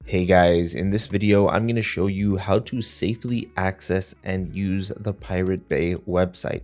Hey guys, in this video, I'm going to show you how to safely access and use the Pirate Bay website.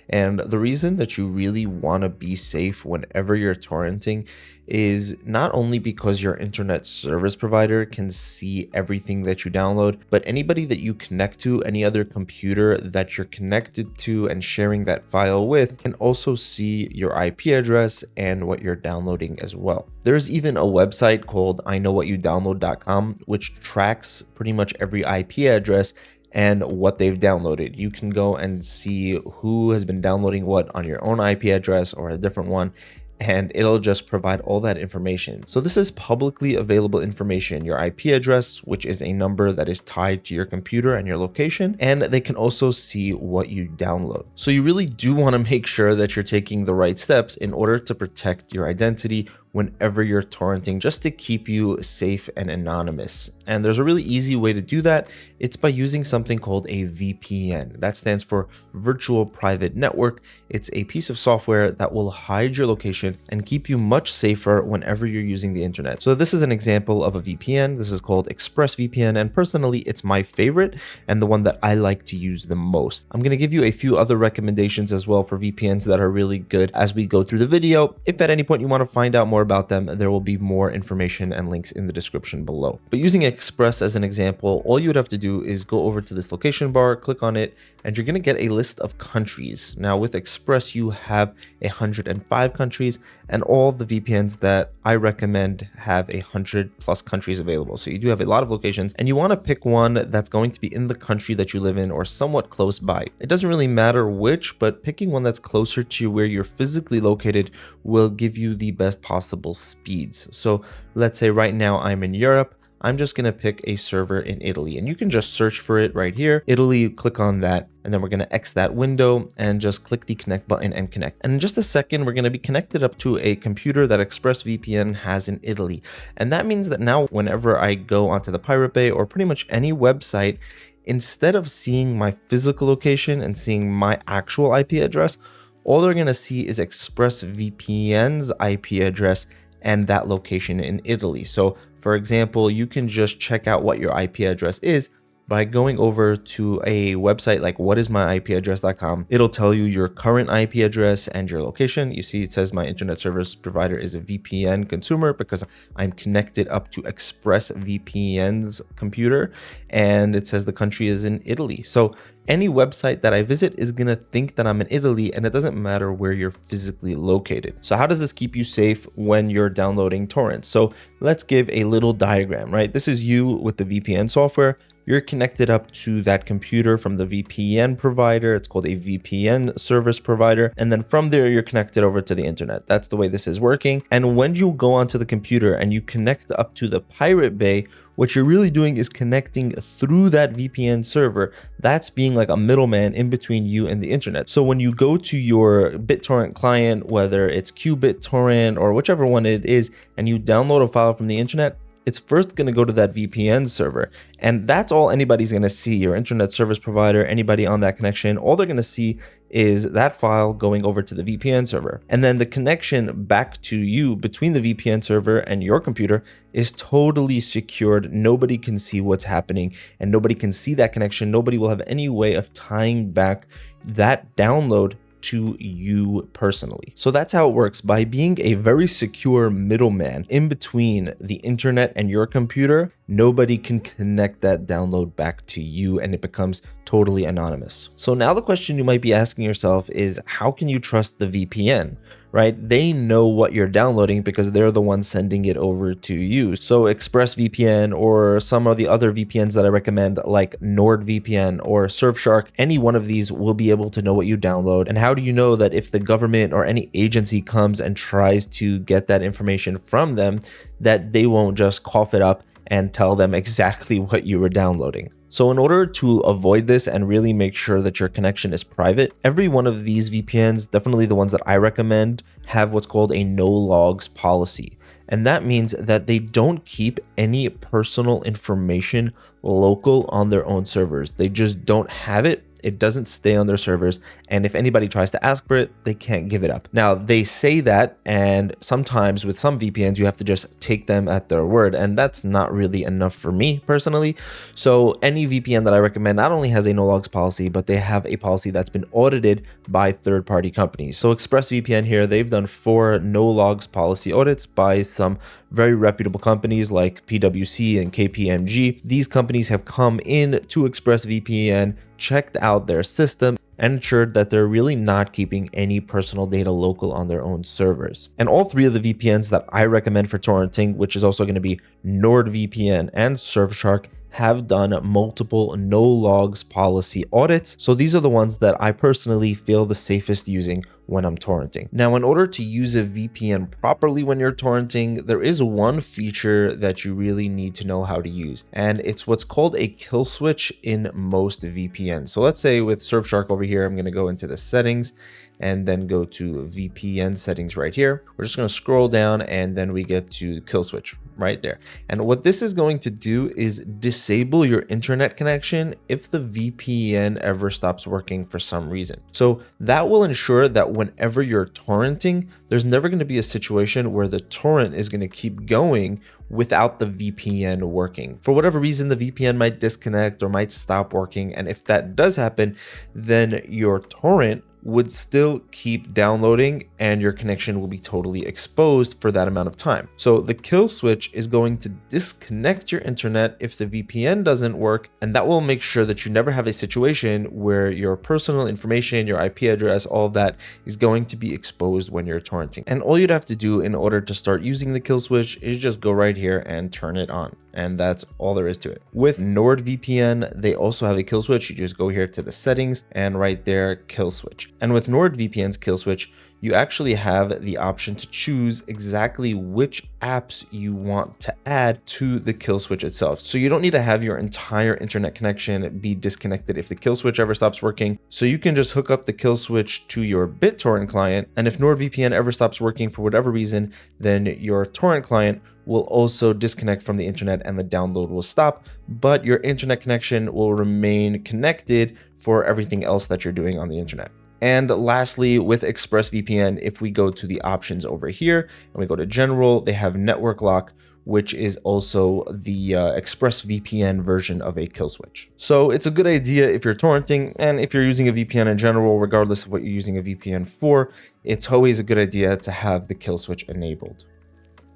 And the reason that you really want to be safe whenever you're torrenting is not only because your internet service provider can see everything that you download, but anybody that you connect to, any other computer that you're connected to and sharing that file with, can also see your IP address and what you're downloading as well. There's even a website called iknowwhatyoudownload.com, which tracks pretty much every IP address and what they've downloaded. You can go and see who has been downloading what on your own IP address or a different one, and it'll just provide all that information. So this is publicly available information, your IP address, which is a number that is tied to your computer and your location, and they can also see what you download. So you really do want to make sure that you're taking the right steps in order to protect your identity whenever you're torrenting, just to keep you safe and anonymous. And there's a really easy way to do that. It's by using something called a VPN. That stands for Virtual Private Network. It's a piece of software that will hide your location and keep you much safer whenever you're using the internet. So this is an example of a VPN. This is called ExpressVPN, and personally, it's my favorite and the one that I like to use the most. I'm going to give you a few other recommendations as well for VPNs that are really good as we go through the video. If at any point you want to find out more about them, there will be more information and links in the description below. But using Express as an example, all you would have to do is go over to this location bar, click on it, and you're going to get a list of countries. Now with Express, you have 105 countries, and all the VPNs that I recommend have 100+ countries available. So you do have a lot of locations, and you want to pick one that's going to be in the country that you live in or somewhat close by. It doesn't really matter which, but picking one that's closer to where you're physically located will give you the best possible speeds. So let's say right now I'm in Europe. I'm just going to pick a server in Italy, and you can just search for it right here. Italy, click on that, and then we're going to X that window and just click the connect button and connect. And in just a second, we're going to be connected up to a computer that ExpressVPN has in Italy. And that means that now whenever I go onto the Pirate Bay or pretty much any website, instead of seeing my physical location and seeing my actual IP address, all they're going to see is ExpressVPN's IP address and that location in Italy. So for example, you can just check out what your IP address is by going over to a website like whatismyipaddress.com. It'll tell you your current IP address and your location. You see it says my internet service provider is a VPN consumer because I'm connected up to ExpressVPN's computer, and it says the country is in Italy. So any website that I visit is going to think that I'm in Italy, and it doesn't matter where you're physically located. So how does this keep you safe when you're downloading torrents? So let's give a little diagram, right? This is you with the VPN software. You're connected up to that computer from the VPN provider. It's called a VPN service provider. And then from there, you're connected over to the internet. That's the way this is working. And when you go onto the computer and you connect up to the Pirate Bay, what you're really doing is connecting through that VPN server. That's being like a middleman in between you and the internet. So when you go to your BitTorrent client, whether it's QBitTorrent or whichever one it is, and you download a file from the internet, it's first going to go to that VPN server. And that's all anybody's going to see. Your internet service provider, anybody on that connection, all they're going to see is that file going over to the VPN server. And then the connection back to you between the VPN server and your computer is totally secured. Nobody can see what's happening, and nobody can see that connection. Nobody will have any way of tying back that download to you personally. So that's how it works. By being a very secure middleman in between the internet and your computer, nobody can connect that download back to you, and it becomes totally anonymous. So now the question you might be asking yourself is, how can you trust the VPN, right? They know what you're downloading because they're the ones sending it over to you. So ExpressVPN or some of the other VPNs that I recommend, like NordVPN or Surfshark, any one of these will be able to know what you download. And how do you know that if the government or any agency comes and tries to get that information from them, that they won't just cough it up and tell them exactly what you were downloading? So in order to avoid this and really make sure that your connection is private, every one of these VPNs, definitely the ones that I recommend, have what's called a no logs policy. And that means that they don't keep any personal information local on their own servers. They just don't have it. It doesn't stay on their servers, and if anybody tries to ask for it, they can't give it up. Now, they say that, and sometimes with some VPNs, you have to just take them at their word, and that's not really enough for me personally. So any VPN that I recommend not only has a no logs policy, but they have a policy that's been audited by third-party companies. So ExpressVPN here, they've done 4 no logs policy audits by some very reputable companies like PwC and KPMG. These companies have come in to ExpressVPN, checked out their system, and ensured that they're really not keeping any personal data local on their own servers. And all 3 of the VPNs that I recommend for torrenting, which is also going to be NordVPN and Surfshark, have done multiple no logs policy audits. So these are the ones that I personally feel the safest using when I'm torrenting. Now, in order to use a VPN properly when you're torrenting, there is one feature that you really need to know how to use, and it's what's called a kill switch in most VPNs. So let's say with Surfshark over here, I'm going to go into the settings and then go to VPN settings right here. We're just going to scroll down and then we get to kill switch right there. And what this is going to do is disable your internet connection if the VPN ever stops working for some reason. So that will ensure that whenever you're torrenting, there's never going to be a situation where the torrent is going to keep going without the VPN working. For whatever reason, the VPN might disconnect or might stop working. And if that does happen, then your torrent would still keep downloading and your connection will be totally exposed for that amount of time. So the kill switch is going to disconnect your internet if the VPN doesn't work, and that will make sure that you never have a situation where your personal information, your IP address, all of that is going to be exposed when you're torrenting. And all you'd have to do in order to start using the kill switch is just go right here and turn it on. And that's all there is to it. With NordVPN, they also have a kill switch. You just go here to the settings and right there, kill switch. And with NordVPN's kill switch, you actually have the option to choose exactly which apps you want to add to the kill switch itself. So you don't need to have your entire internet connection be disconnected if the kill switch ever stops working. So you can just hook up the kill switch to your BitTorrent client. And if NordVPN ever stops working for whatever reason, then your torrent client will also disconnect from the internet and the download will stop, but your internet connection will remain connected for everything else that you're doing on the internet. And lastly, with ExpressVPN, if we go to the options over here and we go to general, they have network lock, which is also the ExpressVPN version of a kill switch. So it's a good idea if you're torrenting, and if you're using a VPN in general, regardless of what you're using a VPN for, it's always a good idea to have the kill switch enabled.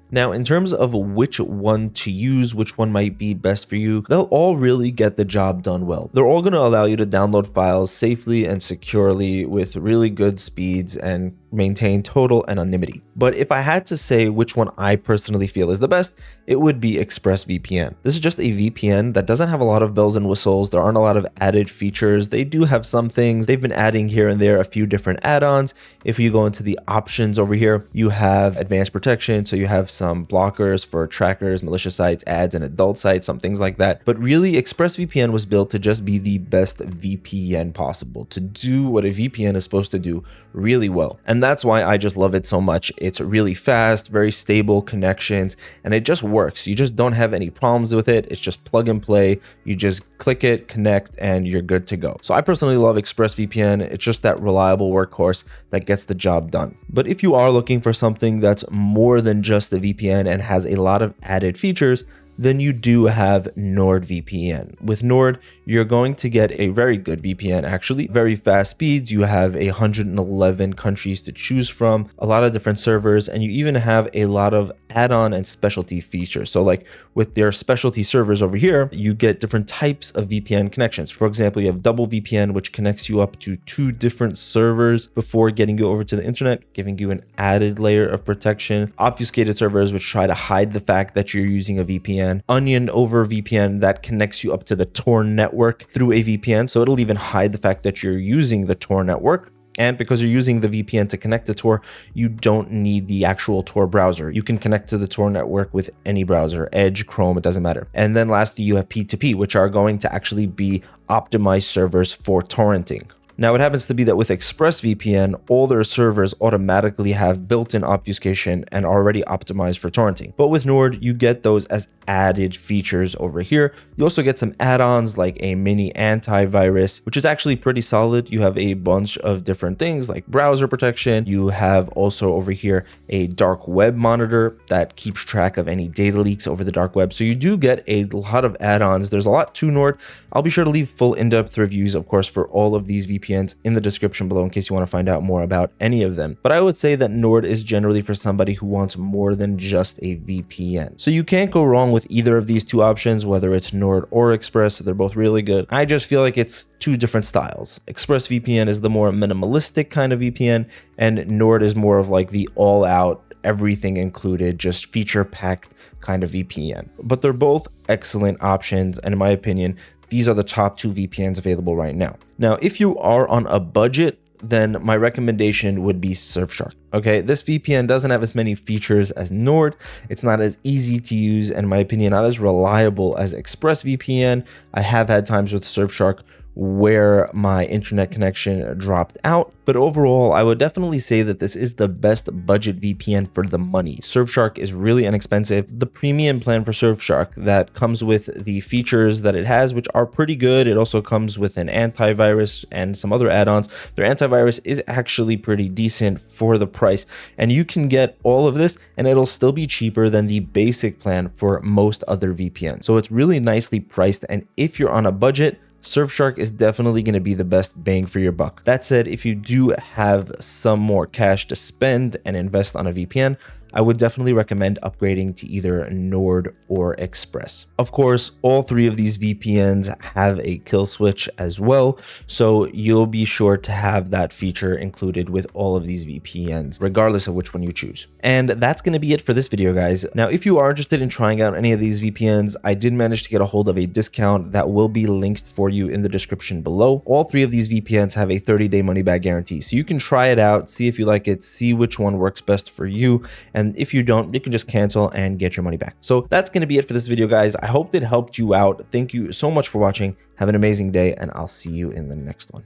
Now, in terms of which one to use, which one might be best for you, they'll all really get the job done well. They're all going to allow you to download files safely and securely with really good speeds and maintain total anonymity. But if I had to say which one I personally feel is the best, it would be ExpressVPN. This is just a VPN that doesn't have a lot of bells and whistles. There aren't a lot of added features. They do have some things. They've been adding here and there a few different add-ons. If you go into the options over here, you have advanced protection. So you have some blockers for trackers, malicious sites, ads, and adult sites, some things like that. But really, ExpressVPN was built to just be the best VPN possible, to do what a VPN is supposed to do really well. And that's why I just love it so much. It's really fast, very stable connections, and it just works. You just don't have any problems with it. It's just plug and play. You just click it, connect, and you're good to go. So I personally love ExpressVPN. It's just that reliable workhorse that gets the job done. But if you are looking for something that's more than just a VPN and has a lot of added features, then you do have NordVPN. With Nord, you're going to get a very good VPN, actually. Very fast speeds. You have 111 countries to choose from, a lot of different servers, and you even have a lot of add-on and specialty features. So like with their specialty servers over here, you get different types of VPN connections. For example, you have double VPN, which connects you up to 2 different servers before getting you over to the internet, giving you an added layer of protection. Obfuscated servers, which try to hide the fact that you're using a VPN. Onion over VPN that connects you up to the Tor network through a VPN. So it'll even hide the fact that you're using the Tor network. And because you're using the VPN to connect to Tor, you don't need the actual Tor browser. You can connect to the Tor network with any browser, Edge, Chrome, it doesn't matter. And then lastly, you have P2P, which are going to actually be optimized servers for torrenting. Now, it happens to be that with ExpressVPN, all their servers automatically have built-in obfuscation and are already optimized for torrenting. But with Nord, you get those as added features over here. You also get some add-ons like a mini antivirus, which is actually pretty solid. You have a bunch of different things like browser protection. You have also over here a dark web monitor that keeps track of any data leaks over the dark web. So you do get a lot of add-ons. There's a lot to Nord. I'll be sure to leave full in-depth reviews, of course, for all of these VPNs in the description below in case you want to find out more about any of them. But I would say that Nord is generally for somebody who wants more than just a VPN. So you can't go wrong with either of these two options, whether it's Nord or Express. They're both really good. I just feel like it's two different styles. ExpressVPN is the more minimalistic kind of VPN, and Nord is more of like the all-out, everything included, just feature-packed kind of VPN. But they're both excellent options, and in my opinion, these are the top two VPNs available right now. Now, if you are on a budget, then my recommendation would be Surfshark. Okay, this VPN doesn't have as many features as Nord. It's not as easy to use, and in my opinion, not as reliable as ExpressVPN. I have had times with Surfshark where my internet connection dropped out, but overall, I would definitely say that this is the best budget VPN for the money. Surfshark is really inexpensive. The premium plan for Surfshark that comes with the features that it has, which are pretty good. It also comes with an antivirus and some other add-ons. Their antivirus is actually pretty decent for the price, and you can get all of this and it'll still be cheaper than the basic plan for most other VPNs. So it's really nicely priced, and if you're on a budget, Surfshark is definitely going to be the best bang for your buck. That said, if you do have some more cash to spend and invest on a VPN, I would definitely recommend upgrading to either Nord or Express. Of course, all three of these VPNs have a kill switch as well, so you'll be sure to have that feature included with all of these VPNs, regardless of which one you choose. And that's going to be it for this video, guys. Now, if you are interested in trying out any of these VPNs, I did manage to get a hold of a discount that will be linked for you in the description below. All three of these VPNs have a 30-day money-back guarantee, so you can try it out, see if you like it, see which one works best for you, and if you don't, you can just cancel and get your money back. So that's going to be it for this video, guys. I hope it helped you out. Thank you so much for watching. Have an amazing day, and I'll see you in the next one.